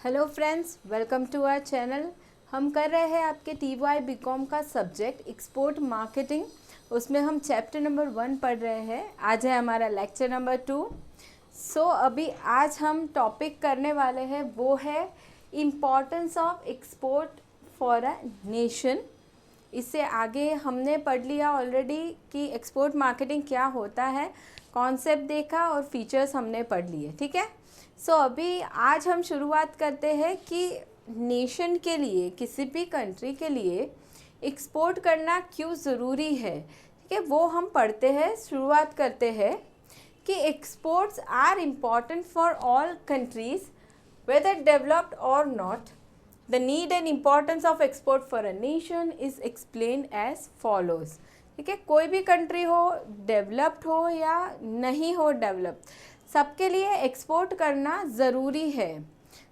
Hello friends, welcome to our channel. हम कर रहे हैं आपके TY BCom का सब्जेक्ट एक्सपोर्ट मार्केटिंग। उसमें हम चैप्टर नंबर 1 पढ़ रहे हैं। आज है हमारा लेक्चर नंबर 2। अभी आज हम टॉपिक करने वाले हैं वो है importance of export for a nation. इससे आगे हमने पढ़ लिया ऑलरेडी कि एक्सपोर्ट मार्केटिंग क्या होता है, कॉन्सेप्ट देखा और फीचर्स हमने पढ़ लिए। ठीक है। अभी आज हम शुरुआत करते हैं कि नेशन के लिए, किसी भी कंट्री के लिए एक्सपोर्ट करना क्यों ज़रूरी है। ठीक है, वो हम पढ़ते हैं। शुरुआत करते हैं कि exports are important for all countries whether developed or not. The need and importance of export for a nation is explained as follows. ठीक है, कोई भी कंट्री हो, डेवलप्ड हो या नहीं हो डेवलप्ड, सबके लिए एक्सपोर्ट करना ज़रूरी है।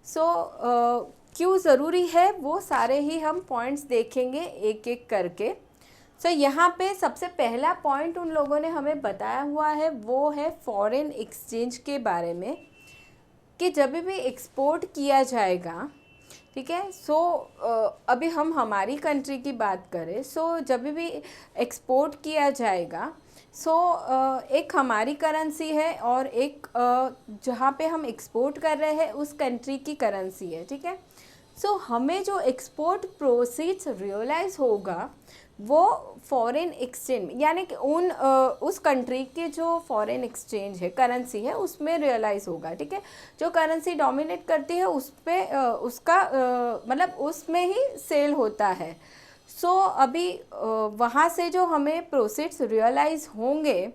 क्यों ज़रूरी है वो सारे ही हम पॉइंट्स देखेंगे एक एक करके। यहाँ पे सबसे पहला पॉइंट उन लोगों ने हमें बताया हुआ है वो है फॉरेन एक्सचेंज के बारे में, कि जब भी एक्सपोर्ट किया जाएगा, ठीक है। अभी हम हमारी कंट्री की बात करें, जब भी एक्सपोर्ट किया जाएगा, एक हमारी करेंसी है और एक जहाँ पे हम एक्सपोर्ट कर रहे हैं उस कंट्री की करेंसी है। ठीक है। हमें जो एक्सपोर्ट प्रोसीड्स रियलाइज़ होगा वो फॉरेन एक्सचेंज, यानी कि उस कंट्री के जो फॉरेन एक्सचेंज है, करेंसी है, उसमें रियलाइज़ होगा। ठीक है। जो करेंसी डोमिनेट करती है उस पे उसका मतलब उसमें ही सेल होता है। अभी वहाँ से जो हमें प्रोसीड्स रियलाइज़ होंगे,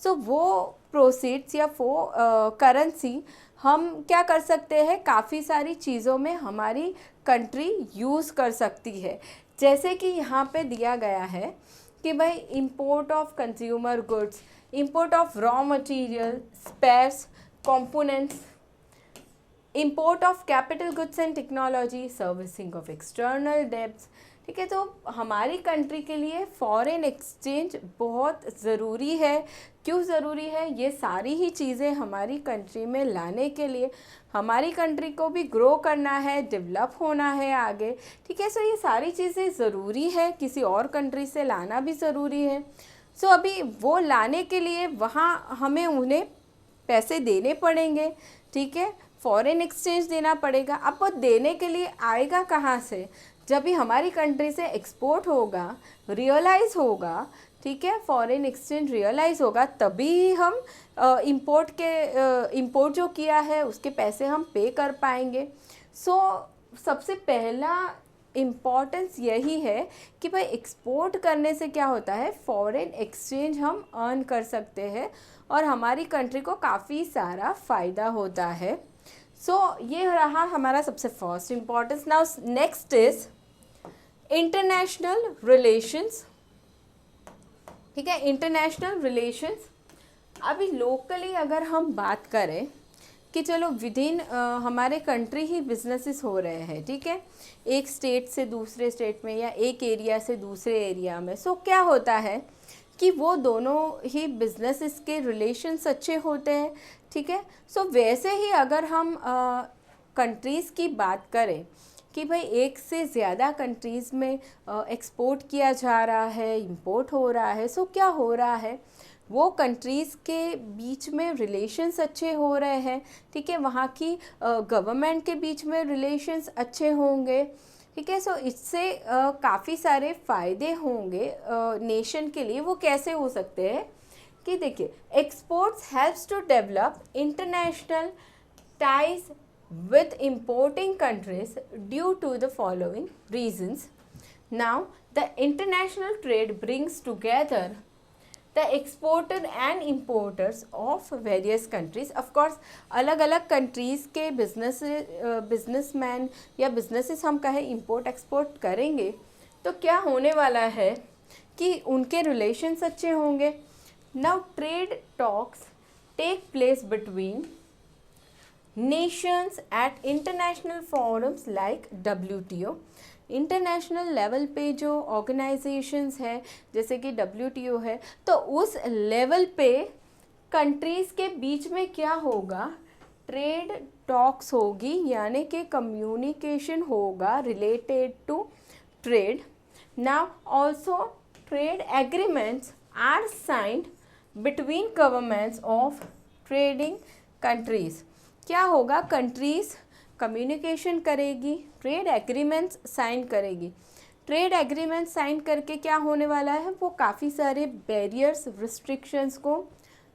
वो प्रोसीड्स या वो करेंसी हम क्या कर सकते हैं, काफ़ी सारी चीज़ों में हमारी कंट्री यूज़ कर सकती है। जैसे कि यहाँ पे दिया गया है कि भाई import of consumer goods, import of raw material, spares, components, import of capital goods and technology, servicing of external debts. ठीक है। तो हमारी कंट्री के लिए फॉरेन एक्सचेंज बहुत ज़रूरी है। क्यों ज़रूरी है? ये सारी ही चीज़ें हमारी कंट्री में लाने के लिए, हमारी कंट्री को भी ग्रो करना है, डेवलप होना है आगे। ठीक है। ये सारी चीज़ें ज़रूरी है, किसी और कंट्री से लाना भी ज़रूरी है। अभी वो लाने के लिए वहाँ हमें उन्हें पैसे देने पड़ेंगे। ठीक है, फॉरेन एक्सचेंज देना पड़ेगा। अब वो देने के लिए आएगा कहाँ से? जब भी हमारी कंट्री से एक्सपोर्ट होगा, रियलाइज़ होगा, ठीक है, फॉरेन एक्सचेंज रियलाइज़ होगा, तभी हम इंपोर्ट जो किया है उसके पैसे हम पे कर पाएंगे। सबसे पहला इम्पॉर्टेंस यही है कि भाई एक्सपोर्ट करने से क्या होता है, फॉरेन एक्सचेंज हम अर्न कर सकते हैं और हमारी कंट्री को काफ़ी सारा फ़ायदा होता है। ये रहा हमारा सबसे first importance. Now next is international relations. ठीक है, इंटरनेशनल रिलेशंस। अभी लोकली अगर हम बात करें कि चलो विदिन हमारे कंट्री ही बिजनेसेस हो रहे हैं, ठीक है, एक स्टेट से दूसरे स्टेट में या एक एरिया से दूसरे एरिया में, क्या होता है कि वो दोनों ही बिजनेसेस के रिलेशंस अच्छे होते हैं। ठीक है। वैसे ही अगर हम कंट्रीज़ की बात करें कि भाई एक से ज़्यादा कंट्रीज़ में एक्सपोर्ट किया जा रहा है, इंपोर्ट हो रहा है, क्या हो रहा है, वो कंट्रीज़ के बीच में रिलेशंस अच्छे हो रहे हैं। ठीक है, वहाँ की गवर्नमेंट के बीच में रिलेशंस अच्छे होंगे। ठीक है। इससे काफ़ी सारे फ़ायदे होंगे नेशन के लिए। वो कैसे हो सकते हैं कि देखिए, exports helps to develop international ties with importing countries due to the following reasons. Now, the international trade brings together the exporter and importers of various countries. Of course, अलग अलग कंट्रीज़ के बिजनेसमैन या businesses हम कहें import export करेंगे तो क्या होने वाला है कि उनके रिलेशंस अच्छे होंगे। Now, trade talks take place between nations at international forums like WTO। International level पे जो ऑर्गेनाइजेशंस है जैसे कि WTO है, तो उस लेवल पे कंट्रीज़ के बीच में क्या होगा, ट्रेड टॉक्स होगी, यानी कि कम्युनिकेशन होगा related to trade. Now also trade agreements are signed between governments of trading countries. क्या होगा, कंट्रीज कम्युनिकेशन करेगी, ट्रेड एग्रीमेंट्स साइन करेगी। ट्रेड एग्रीमेंट साइन करके क्या होने वाला है, वो काफ़ी सारे बैरियर्स, रिस्ट्रिक्शंस को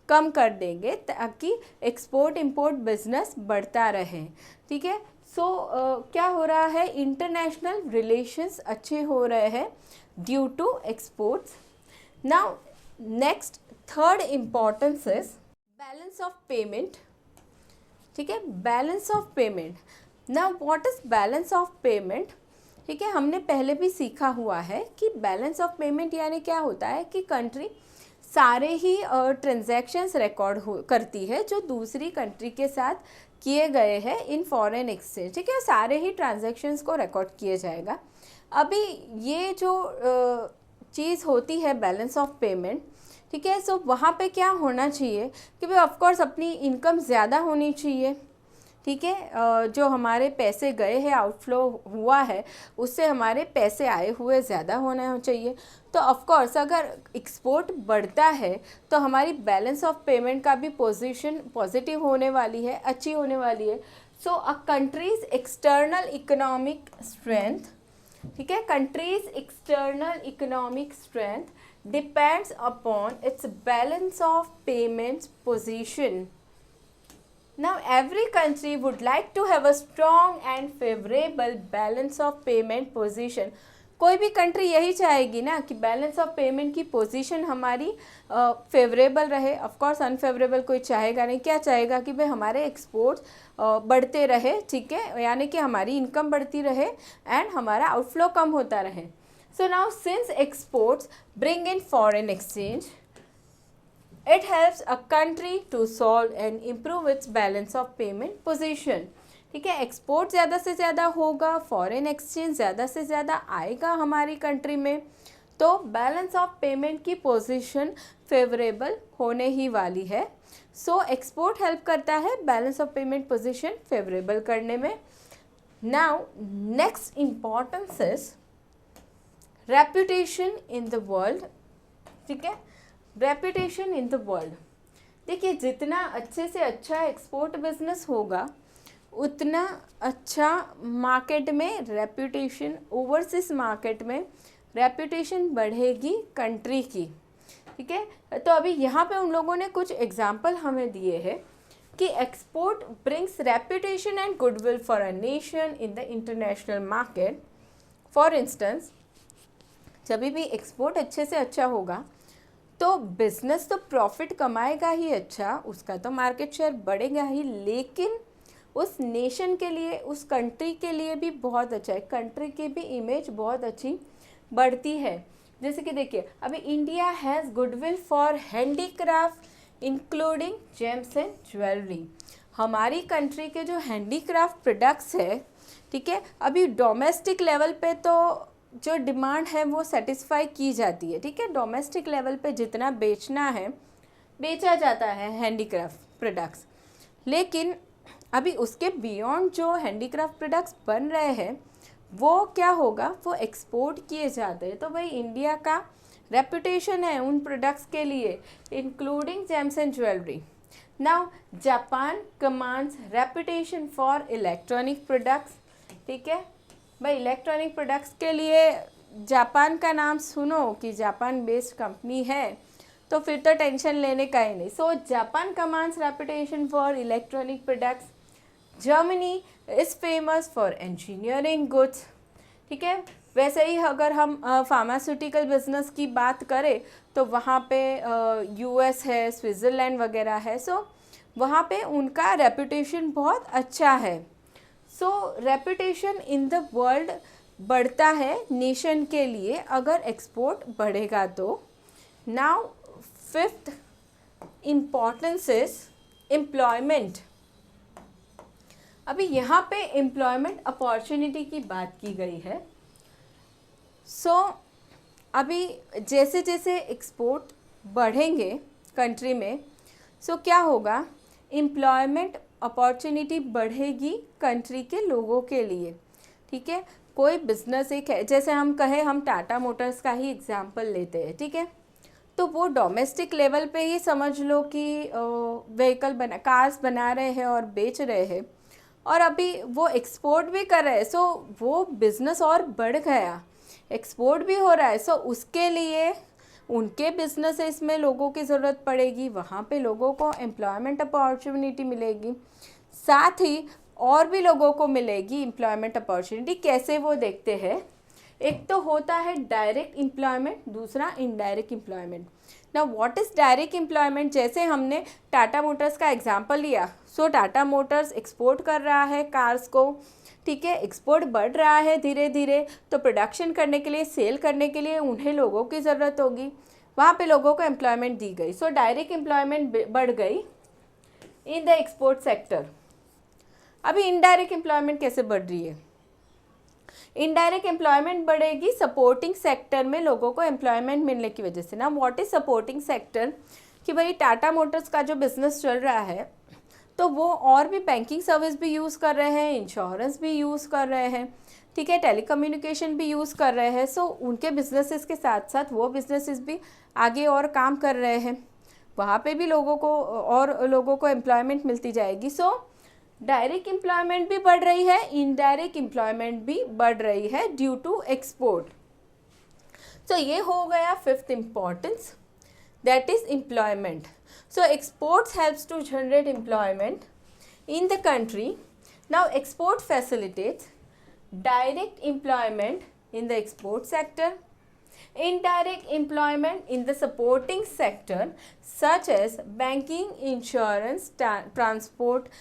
कम कर देंगे ताकि एक्सपोर्ट इंपोर्ट बिजनेस बढ़ता रहे। ठीक है, सो क्या हो रहा है, इंटरनेशनल रिलेशंस अच्छे हो रहे हैं due to exports. Now next third importance is balance of payment. ठीक है, balance of payment. Now what is balance of payment? ठीक है, हमने पहले भी सीखा हुआ है कि बैलेंस ऑफ पेमेंट यानी क्या होता है कि कंट्री सारे ही ट्रांजैक्शंस रिकॉर्ड करती है जो दूसरी कंट्री के साथ किए गए हैं इन फॉरेन एक्सचेंज। ठीक है, सारे ही ट्रांजैक्शंस को रिकॉर्ड किया जाएगा। अभी ये जो चीज़ होती है बैलेंस ऑफ पेमेंट, ठीक है, सो वहाँ पे क्या होना चाहिए कि भाई ऑफकोर्स अपनी इनकम ज़्यादा होनी चाहिए। ठीक है, जो हमारे पैसे गए हैं, आउटफ्लो हुआ है, उससे हमारे पैसे आए हुए ज़्यादा होना चाहिए। तो ऑफकोर्स अगर एक्सपोर्ट बढ़ता है तो हमारी बैलेंस ऑफ पेमेंट का भी पोजीशन पॉजिटिव होने वाली है, अच्छी होने वाली है। सो अ कंट्रीज एक्सटर्नल इकोनॉमिक स्ट्रेंथ, ठीक है, countries external economic strength depends upon its balance of payments position. Now every country would like to have a strong and favorable balance of payment position. कोई भी कंट्री यही चाहेगी ना कि balance of payment की position हमारी favourable रहे। Of course unfavourable कोई चाहेगा नहीं। क्या चाहेगा कि भाई हमारे एक्सपोर्ट्स बढ़ते रहे, ठीक है, यानी कि हमारी इनकम बढ़ती रहे एंड हमारा आउटफ्लो कम होता रहे। So now since exports bring in foreign exchange, it helps a country to solve and improve its balance of payment position. ठीक है, एक्सपोर्ट ज़्यादा से ज़्यादा होगा, फॉरेन एक्सचेंज ज़्यादा से ज़्यादा आएगा हमारी कंट्री में, तो बैलेंस ऑफ पेमेंट की पोजीशन फेवरेबल होने ही वाली है। सो एक्सपोर्ट हेल्प करता है balance of payment position favourable करने में। Now next importance is reputation in the world. ठीक है, रेपुटेशन इन द वर्ल्ड। देखिए, जितना अच्छे से अच्छा एक्सपोर्ट बिजनेस होगा उतना अच्छा मार्केट में रेपुटेशन, ओवरसीज मार्केट में रेपुटेशन बढ़ेगी कंट्री की। ठीक है, तो अभी यहाँ पे उन लोगों ने कुछ एग्जाम्पल हमें दिए हैं कि export brings reputation and goodwill for a nation in the international market. For instance, जब भी एक्सपोर्ट अच्छे से अच्छा होगा तो बिजनेस तो प्रॉफिट कमाएगा ही अच्छा, उसका तो मार्केट शेयर बढ़ेगा ही, लेकिन उस नेशन के लिए, उस कंट्री के लिए भी बहुत अच्छा है, कंट्री की भी इमेज बहुत अच्छी बढ़ती है। जैसे कि देखिए, अभी India has goodwill for handicraft including James and jewellery. हमारी कंट्री के जो हैंडीक्राफ्ट प्रोडक्ट्स है, ठीक है, अभी डोमेस्टिक लेवल पे तो जो डिमांड है वो सेटिस्फाई की जाती है। ठीक है, डोमेस्टिक लेवल पे जितना बेचना है बेचा जाता है हैंडीक्राफ्ट प्रोडक्ट्स, लेकिन अभी उसके बियॉन्ड जो हैंडीक्राफ्ट प्रोडक्ट्स बन रहे हैं वो क्या होगा, वो एक्सपोर्ट किए जाते हैं। तो भाई इंडिया का रेपुटेशन है उन प्रोडक्ट्स के लिए, including James and jewellery. Now Japan commands reputation for electronic products. ठीक है भाई, इलेक्ट्रॉनिक प्रोडक्ट्स के लिए जापान का नाम सुनो कि जापान बेस्ड कंपनी है तो फिर तो टेंशन लेने का ही नहीं। So Japan commands reputation for electronic products. Germany is famous for engineering goods. ठीक है, वैसे ही अगर हम फार्मास्यूटिकल बिजनेस की बात करें तो वहाँ पे यूएस है, स्विट्ज़रलैंड वगैरह है, सो वहाँ पे उनका रेपुटेशन बहुत अच्छा है। सो रेपुटेशन इन द वर्ल्ड बढ़ता है नेशन के लिए अगर एक्सपोर्ट बढ़ेगा तो। Now fifth importance is employment. अभी यहाँ पे एम्प्लॉयमेंट अपॉर्चुनिटी की बात की गई है। सो अभी जैसे जैसे एक्सपोर्ट बढ़ेंगे कंट्री में, सो क्या होगा, एम्प्लॉयमेंट अपॉर्चुनिटी बढ़ेगी कंट्री के लोगों के लिए, ठीक है। कोई बिजनेस एक है, जैसे हम कहें, हम टाटा मोटर्स का ही एग्जांपल लेते हैं, ठीक है। तो वो डोमेस्टिक लेवल पे ही समझ लो कि कार्स बना रहे हैं और बेच रहे हैं, और अभी वो एक्सपोर्ट भी कर रहे हैं। सो वो बिज़नेस और बढ़ गया, एक्सपोर्ट भी हो रहा है। सो उसके लिए उनके बिजनेसेस में लोगों की ज़रूरत पड़ेगी, वहाँ पे लोगों को एम्प्लॉयमेंट अपॉर्चुनिटी मिलेगी, साथ ही और भी लोगों को मिलेगी एम्प्लॉयमेंट अपॉर्चुनिटी। कैसे, वो देखते हैं। एक तो होता है डायरेक्ट एम्प्लॉयमेंट, दूसरा इनडायरेक्ट एम्प्लॉयमेंट। ना व्हाट इज़ डायरेक्ट एम्प्लॉयमेंट, जैसे हमने टाटा मोटर्स का एग्जांपल लिया। सो टाटा मोटर्स एक्सपोर्ट कर रहा है कार्स को, ठीक है, एक्सपोर्ट बढ़ रहा है धीरे धीरे, तो प्रोडक्शन करने के लिए, सेल करने के लिए उन्हें लोगों की ज़रूरत होगी, वहाँ पे लोगों को एम्प्लॉयमेंट दी गई। सो डायरेक्ट एम्प्लॉयमेंट बढ़ गई इन द एक्सपोर्ट सेक्टर। अभी इनडायरेक्ट एम्प्लॉयमेंट कैसे बढ़ रही है? इनडायरेक्ट एम्प्लॉयमेंट बढ़ेगी सपोर्टिंग सेक्टर में लोगों को एम्प्लॉयमेंट मिलने की वजह से। ना व्हाट इज सपोर्टिंग सेक्टर, कि भाई टाटा मोटर्स का जो बिजनेस चल रहा है, तो वो और भी बैंकिंग सर्विस भी यूज़ कर रहे हैं, इंश्योरेंस भी यूज़ कर रहे हैं, ठीक है, टेलीकम्युनिकेशन भी यूज़ कर रहे हैं। सो उनके बिजनेसेस के साथ साथ वो बिजनेसेस भी आगे और काम कर रहे हैं, वहाँ पे भी लोगों को एम्प्लॉयमेंट मिलती जाएगी। सो डायरेक्ट एम्प्लॉयमेंट भी बढ़ रही है, इनडायरेक्ट एम्प्लॉयमेंट भी बढ़ रही है ड्यू टू एक्सपोर्ट। सो ये हो गया fifth importance, that is employment. So exports helps to generate employment in the country. Now export facilitates direct employment in the export sector, indirect employment in the supporting sector such as banking, insurance, transport,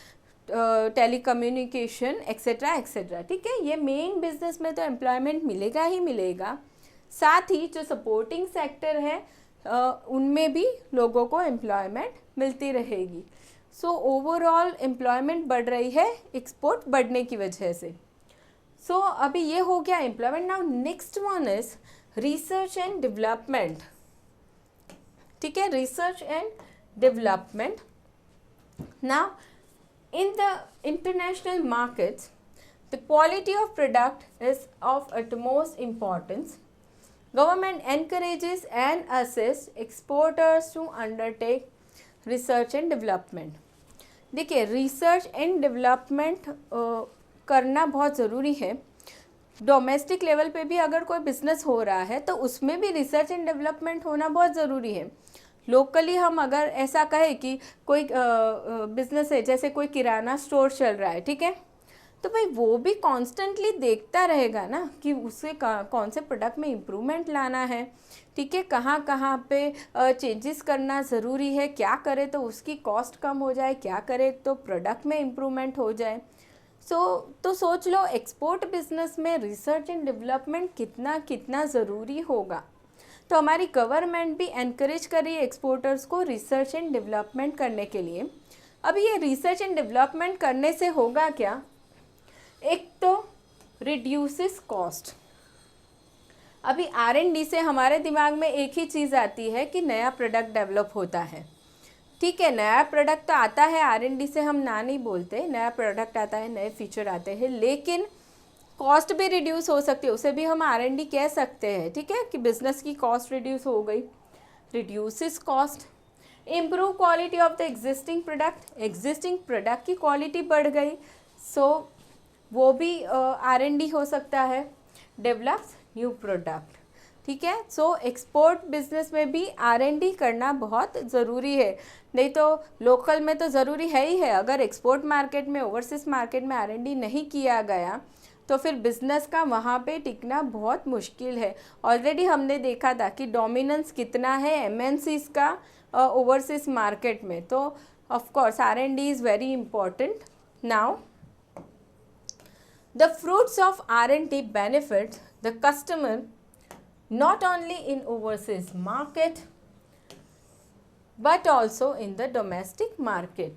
telecommunication etcetera etcetera, ठीक है। ये main business में तो employment मिलेगा ही मिलेगा, साथ ही जो supporting sector है उनमें भी लोगों को एम्प्लॉयमेंट मिलती रहेगी। सो ओवरऑल एम्प्लॉयमेंट बढ़ रही है एक्सपोर्ट बढ़ने की वजह से। सो अभी ये हो गया employment. Now next one is research and development, ठीक है, research and development. Now in the international markets, the quality of product is of utmost importance. Government encourages and assists exporters to undertake research and development. देखिए, research and development करना बहुत ज़रूरी है। Domestic level पे भी अगर कोई business हो रहा है तो उसमें भी रिसर्च एंड डेवलपमेंट होना बहुत ज़रूरी है। लोकली हम अगर ऐसा कहें कि कोई बिजनेस है, जैसे कोई किराना स्टोर चल रहा है, ठीक है, तो भाई वो भी कॉन्स्टेंटली देखता रहेगा ना कि उसे कौन से प्रोडक्ट में इम्प्रूवमेंट लाना है, ठीक है, कहाँ कहाँ पे चेंजेस करना ज़रूरी है, क्या करे तो उसकी कॉस्ट कम हो जाए, क्या करे तो प्रोडक्ट में इम्प्रूवमेंट हो जाए। तो सोच लो एक्सपोर्ट बिजनेस में रिसर्च एंड डेवलपमेंट कितना कितना ज़रूरी होगा। तो हमारी गवर्नमेंट भी एनकरेज कर रही है एक्सपोर्टर्स को रिसर्च एंड डेवलपमेंट करने के लिए। अभी ये रिसर्च एंड डेवलपमेंट करने से होगा क्या? एक तो रिड्यूसेस कॉस्ट। अभी R&D से हमारे दिमाग में एक ही चीज़ आती है कि नया प्रोडक्ट डेवलप होता है, ठीक है, नया प्रोडक्ट तो आता है, R&D से हम ना नहीं बोलते, नया प्रोडक्ट आता है, नए फीचर आते हैं, लेकिन कॉस्ट भी रिड्यूस हो सकती है, उसे भी हम R&D कह सकते हैं, ठीक है, कि बिजनेस की कॉस्ट रिड्यूस हो गई, reduces cost. Improve quality of the existing product की क्वालिटी बढ़ गई, सो वो भी R&D हो सकता है। डेवलप्स न्यू प्रोडक्ट, ठीक है। सो एक्सपोर्ट बिजनेस में भी R&D करना बहुत ज़रूरी है, नहीं तो लोकल में तो ज़रूरी है ही है। अगर एक्सपोर्ट मार्केट में, ओवरसीज मार्केट में R&D नहीं किया गया तो फिर बिज़नेस का वहाँ पे टिकना बहुत मुश्किल है। ऑलरेडी हमने देखा था कि डोमिनेंस कितना है MNCs का ओवरसीज मार्केट में, तो of course R&D is very important. Now the fruits of R&D benefits the customer not only in overseas market but also in the domestic market।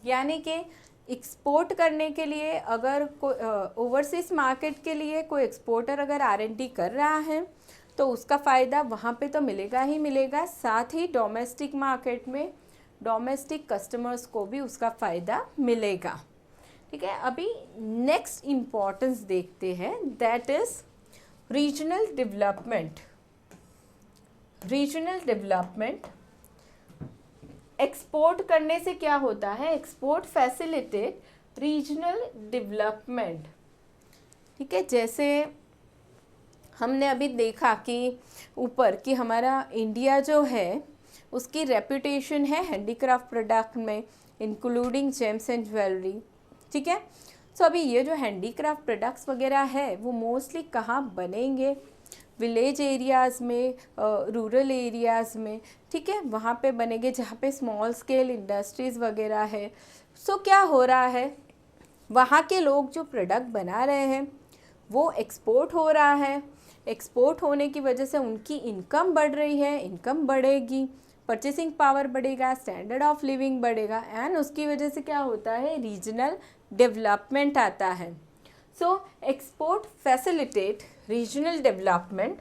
यानी कि एक्सपोर्ट करने के लिए अगर कोई ओवरसीज मार्केट के लिए कोई एक्सपोर्टर अगर R&D कर रहा है तो उसका फ़ायदा वहाँ पे तो मिलेगा ही मिलेगा, साथ ही डोमेस्टिक मार्केट में डोमेस्टिक कस्टमर्स को भी उसका फ़ायदा मिलेगा। ठीक है, अभी नेक्स्ट इम्पॉर्टेंस देखते हैं, that is regional development. Regional development export करने से क्या होता है, एक्सपोर्ट फैसिलिटेट रीजनल डेवलपमेंट। ठीक है, जैसे हमने अभी देखा कि ऊपर कि हमारा इंडिया जो है उसकी रेपुटेशन है हैंडीक्राफ्ट प्रोडक्ट में, इंक्लूडिंग जेम्स एंड ज्वेलरी। ठीक है, सो अभी ये जो हैंडीक्राफ्ट प्रोडक्ट्स वगैरह है वो मोस्टली कहाँ बनेंगे, विलेज एरियाज़ में, रूरल एरियाज़ में। ठीक है, वहाँ पे बनेंगे जहाँ पे स्मॉल स्केल इंडस्ट्रीज़ वगैरह है। सो क्या हो रहा है, वहाँ के लोग जो प्रोडक्ट बना रहे हैं वो एक्सपोर्ट हो रहा है, एक्सपोर्ट होने की वजह से उनकी इनकम बढ़ रही है, इनकम बढ़ेगी, परचेसिंग पावर बढ़ेगा, स्टैंडर्ड ऑफ लिविंग बढ़ेगा, एंड उसकी वजह से क्या होता है, रीजनल डेवलपमेंट आता है। So export facilitate regional development.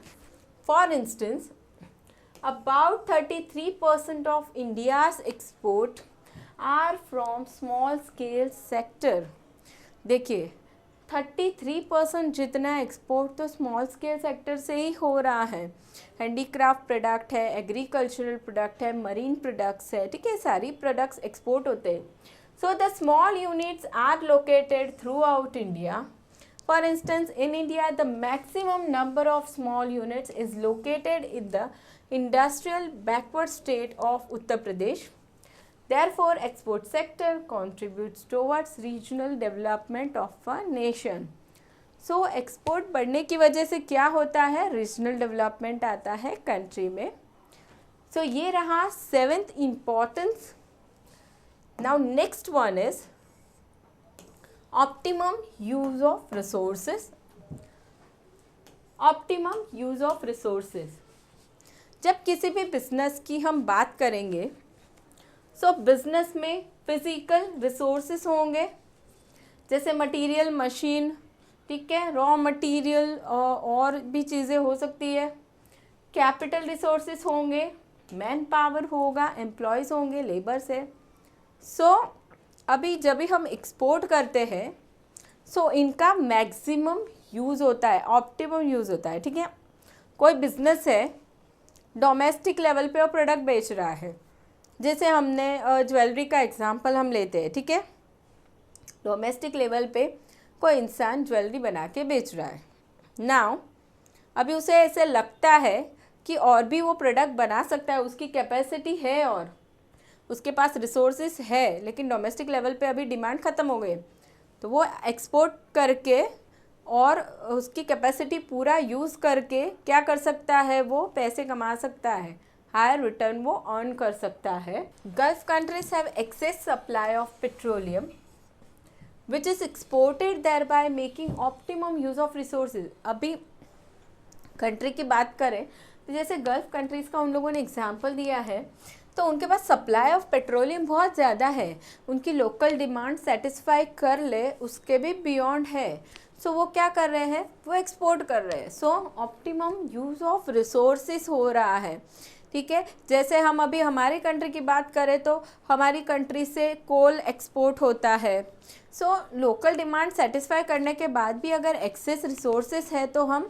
For instance, about 33% of India's export are from small scale sector। देखिए 33% जितना एक्सपोर्ट तो स्मॉल स्केल सेक्टर से ही हो रहा है। हैंडीक्राफ्ट प्रोडक्ट है, एग्रीकल्चरल प्रोडक्ट है, मरीन प्रोडक्ट्स है। ठीक है, सारी प्रोडक्ट्स एक्सपोर्ट होते हैं। So the small units are located throughout India. For instance, in India, the maximum number of small units is located in the industrial backward state of Uttar Pradesh. Therefore, export sector contributes towards regional development of a nation. So, export बढ़ने की वजह से क्या होता है, regional development आता है country में। So, ये रहा 7th importance. Now, next one is optimum use of resources. Optimum use of resources, जब किसी भी बिजनेस की हम बात करेंगे, सो बिजनेस में फिजिकल रिसोर्सेज होंगे, जैसे मटेरियल, मशीन, ठीक है, रॉ मटेरियल और भी चीज़ें हो सकती है। कैपिटल रिसोर्सेज होंगे, मैन पावर होगा, एम्प्लॉयज़ होंगे, लेबर्स है। सो अभी जब भी हम एक्सपोर्ट करते हैं सो इनका मैक्सिमम यूज़ होता है, ऑप्टिमम यूज़ होता है। ठीक है, कोई बिजनेस है डोमेस्टिक लेवल पे वो प्रोडक्ट बेच रहा है, जैसे हमने ज्वेलरी का एग्जांपल हम लेते हैं। ठीक है, डोमेस्टिक लेवल पे कोई इंसान ज्वेलरी बना के बेच रहा है। नाउ अभी उसे ऐसे लगता है कि और भी वो प्रोडक्ट बना सकता है, उसकी कैपेसिटी है और उसके पास रिसोर्सेज है, लेकिन डोमेस्टिक लेवल पे अभी डिमांड ख़त्म हो गई, तो वो एक्सपोर्ट करके और उसकी कैपेसिटी पूरा यूज़ करके क्या कर सकता है, वो पैसे कमा सकता है, हायर रिटर्न वो अर्न कर सकता है। Gulf countries have excess supply of petroleum which is exported there by making optimum use of resources. अभी कंट्री की बात करें तो जैसे गल्फ कंट्रीज़ का उन लोगों ने एग्जाम्पल दिया है, तो उनके पास सप्लाई ऑफ पेट्रोलियम बहुत ज़्यादा है, उनकी लोकल डिमांड सेटिस्फाई कर ले उसके भी बियॉन्ड है। सो वो क्या कर रहे हैं, वो एक्सपोर्ट कर रहे हैं। सो ऑप्टिमम यूज़ ऑफ रिसोर्सेज हो रहा है। ठीक है, जैसे हम अभी हमारी कंट्री की बात करें तो हमारी कंट्री से कोल एक्सपोर्ट होता है। सो लोकल डिमांड सेटिस्फाई करने के बाद भी अगर एक्सेस रिसोर्सेज है तो हम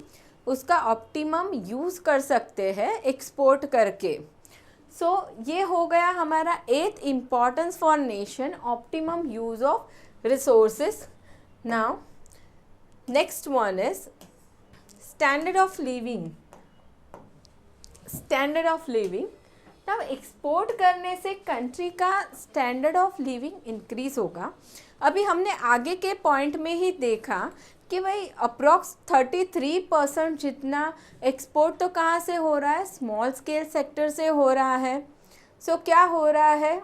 उसका ऑप्टिमम यूज़ कर सकते हैं एक्सपोर्ट करके। सो ये हो गया हमारा 8th importance for nation, optimum use of resources. Now next one is standard of living. Standard of living, तब एक्सपोर्ट करने से कंट्री का स्टैंडर्ड ऑफ लिविंग इंक्रीज होगा। अभी हमने आगे के पॉइंट में ही देखा कि भाई अप्रॉक्स 33% जितना एक्सपोर्ट तो कहाँ से हो रहा है, स्मॉल स्केल सेक्टर से हो रहा है। सो क्या हो रहा है,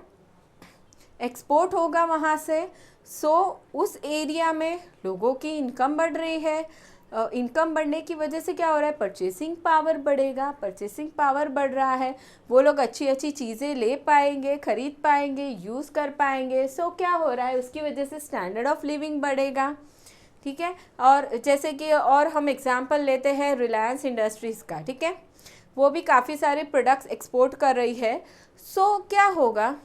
एक्सपोर्ट होगा वहाँ से। सो उस एरिया में लोगों की इनकम बढ़ रही है, इनकम बढ़ने की वजह से क्या हो रहा है, परचेसिंग पावर बढ़ेगा, परचेसिंग पावर बढ़ रहा है, वो लोग अच्छी अच्छी चीज़ें ले पाएंगे, ख़रीद पाएंगे, यूज़ कर पाएंगे। सो क्या हो रहा है, उसकी वजह से स्टैंडर्ड ऑफ लिविंग बढ़ेगा। ठीक है, और जैसे कि और हम एग्जांपल लेते हैं रिलायंस इंडस्ट्रीज़ का। ठीक है, वो भी काफ़ी सारे प्रोडक्ट्स एक्सपोर्ट कर रही है। सो क्या होगा,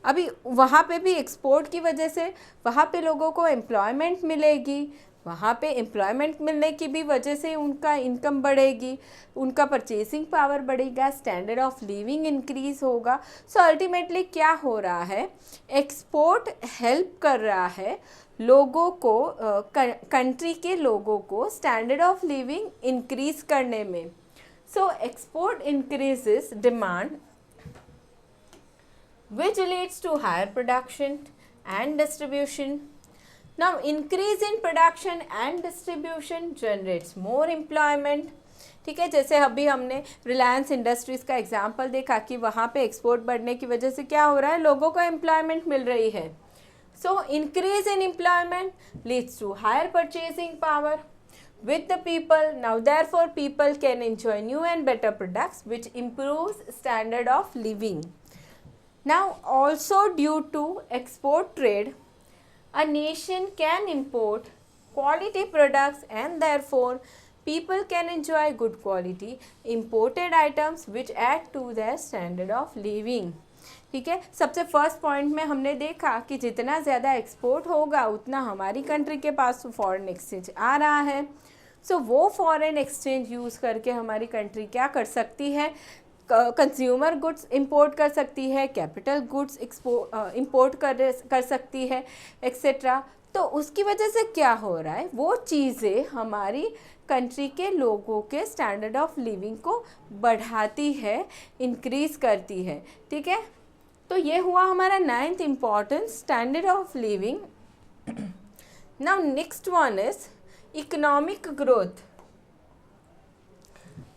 अभी वहाँ पे भी एक्सपोर्ट की वजह से वहाँ पे लोगों को एम्प्लॉयमेंट मिलेगी, वहाँ पे एम्प्लॉयमेंट मिलने की भी वजह से उनका इनकम बढ़ेगी, उनका परचेसिंग पावर बढ़ेगा, स्टैंडर्ड ऑफ लिविंग इंक्रीज़ होगा। सो अल्टीमेटली क्या हो रहा है, एक्सपोर्ट हेल्प कर रहा है लोगों को, कंट्री के लोगों को स्टैंडर्ड ऑफ लिविंग इंक्रीज़ करने में। So export increases demand which leads to higher production and distribution. Now increase in production and distribution generates more employment. ठीक है, जैसे अभी हमने रिलायंस इंडस्ट्रीज़ का एग्जांपल देखा कि वहाँ पे एक्सपोर्ट बढ़ने की वजह से क्या हो रहा है, लोगों को एम्प्लॉयमेंट मिल रही है। So increase in employment leads to higher purchasing power with the people. Now therefore people can enjoy new and better products which improves standard of living. Now also due to export trade, a nation can import quality products and therefore people can enjoy good quality imported items which add to their standard of living. ठीक है, सबसे first point में हमने देखा कि जितना ज़्यादा export होगा उतना हमारी कंट्री के पास फॉरेन एक्सचेंज आ रहा है। सो वो फॉरेन एक्सचेंज यूज़ करके हमारी कंट्री क्या कर सकती है, कंज्यूमर गुड्स इंपोर्ट कर सकती है, कैपिटल गुड्स इंपोर्ट कर सकती है, एक्सेट्रा। तो उसकी वजह से क्या हो रहा है, वो चीज़ें हमारी कंट्री के लोगों के स्टैंडर्ड ऑफ लिविंग को बढ़ाती है, इंक्रीज़ करती है। ठीक है, तो ये हुआ हमारा 9th importance, standard of living. Now next one is economic growth.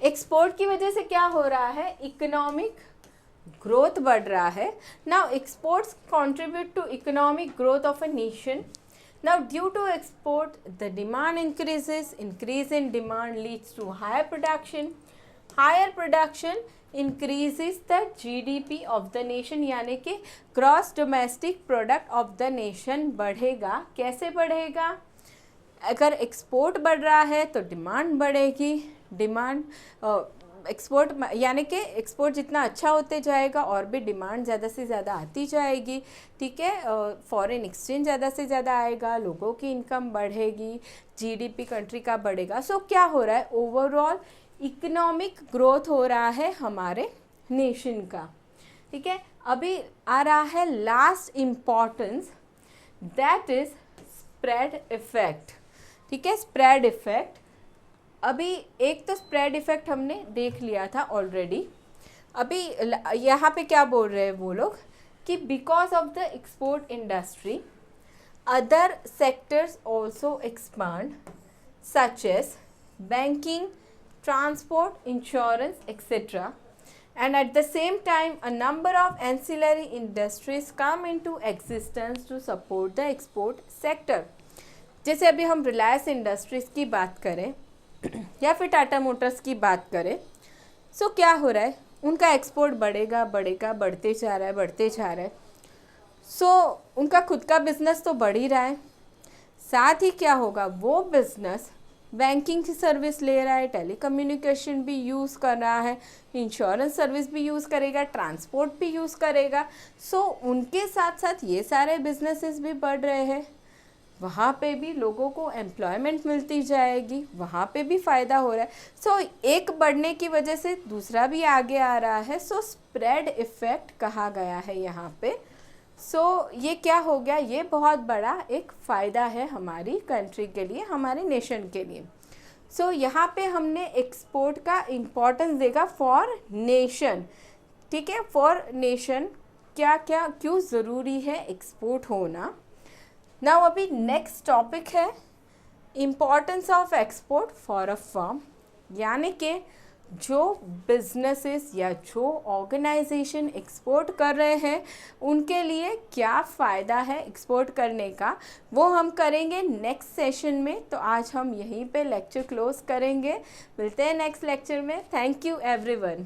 Export की वजह से क्या हो रहा है, इकोनॉमिक ग्रोथ बढ़ रहा है। Now exports contribute to economic growth of a nation. Now due to export the demand increases, increase in demand leads to higher production, higher production increases the GDP of the nation, यानी कि gross domestic product of the nation बढ़ेगा। कैसे बढ़ेगा, अगर export बढ़ रहा है तो डिमांड बढ़ेगी, डिमांड एक्सपोर्ट यानी कि एक्सपोर्ट जितना अच्छा होते जाएगा और भी डिमांड ज़्यादा से ज़्यादा आती जाएगी। ठीक है, फॉरेन एक्सचेंज ज़्यादा से ज़्यादा आएगा, लोगों की इनकम बढ़ेगी, जीडीपी कंट्री का बढ़ेगा। सो क्या हो रहा है, ओवरऑल इकोनॉमिक ग्रोथ हो रहा है हमारे नेशन का। ठीक है, अभी आ रहा है last importance, that is spread effect. ठीक है, स्प्रेड इफेक्ट, अभी एक तो स्प्रेड इफेक्ट हमने देख लिया था ऑलरेडी। अभी यहाँ पे क्या बोल रहे हैं वो लोग कि because of the export industry other sectors also expand such as banking, transport, insurance etcetera, and at the same time a number of ancillary industries come into existence to support the export sector. जैसे अभी हम Reliance industries की बात करें या फिर Tata Motors की बात करें, सो क्या हो रहा है, उनका एक्सपोर्ट बढ़ेगा बढ़ेगा, बढ़ते जा रहा है, बढ़ते जा रहा है। सो उनका खुद का बिजनेस तो बढ़ ही रहा है, साथ ही क्या होगा, वो बिजनेस बैंकिंग की सर्विस ले रहा है, टेलीकम्युनिकेशन भी यूज़ कर रहा है, इंश्योरेंस सर्विस भी यूज़ करेगा, ट्रांसपोर्ट भी यूज़ करेगा। सो उनके साथ साथ ये सारे बिजनेसेस भी बढ़ रहे हैं, वहाँ पे भी लोगों को एम्प्लॉयमेंट मिलती जाएगी, वहाँ पे भी फ़ायदा हो रहा है। सो एक बढ़ने की वजह से दूसरा भी आगे आ रहा है। सो स्प्रेड इफ़ेक्ट कहा गया है यहाँ पे। सो ये क्या हो गया, ये बहुत बड़ा एक फ़ायदा है हमारी कंट्री के लिए, हमारे नेशन के लिए। सो यहाँ पे हमने एक्सपोर्ट का इम्पोर्टेंस देखा फॉर नेशन। ठीक है, फॉर नेशन क्या क्या क्यों ज़रूरी है एक्सपोर्ट होना। नाउ अभी नेक्स्ट टॉपिक है importance of export for a firm, यानी कि जो बिजनेसेस या जो ऑर्गेनाइजेशन एक्सपोर्ट कर रहे हैं उनके लिए क्या फ़ायदा है एक्सपोर्ट करने का, वो हम करेंगे नेक्स्ट सेशन में। तो आज हम यहीं पे लेक्चर क्लोज करेंगे, मिलते हैं नेक्स्ट लेक्चर में। Thank you everyone.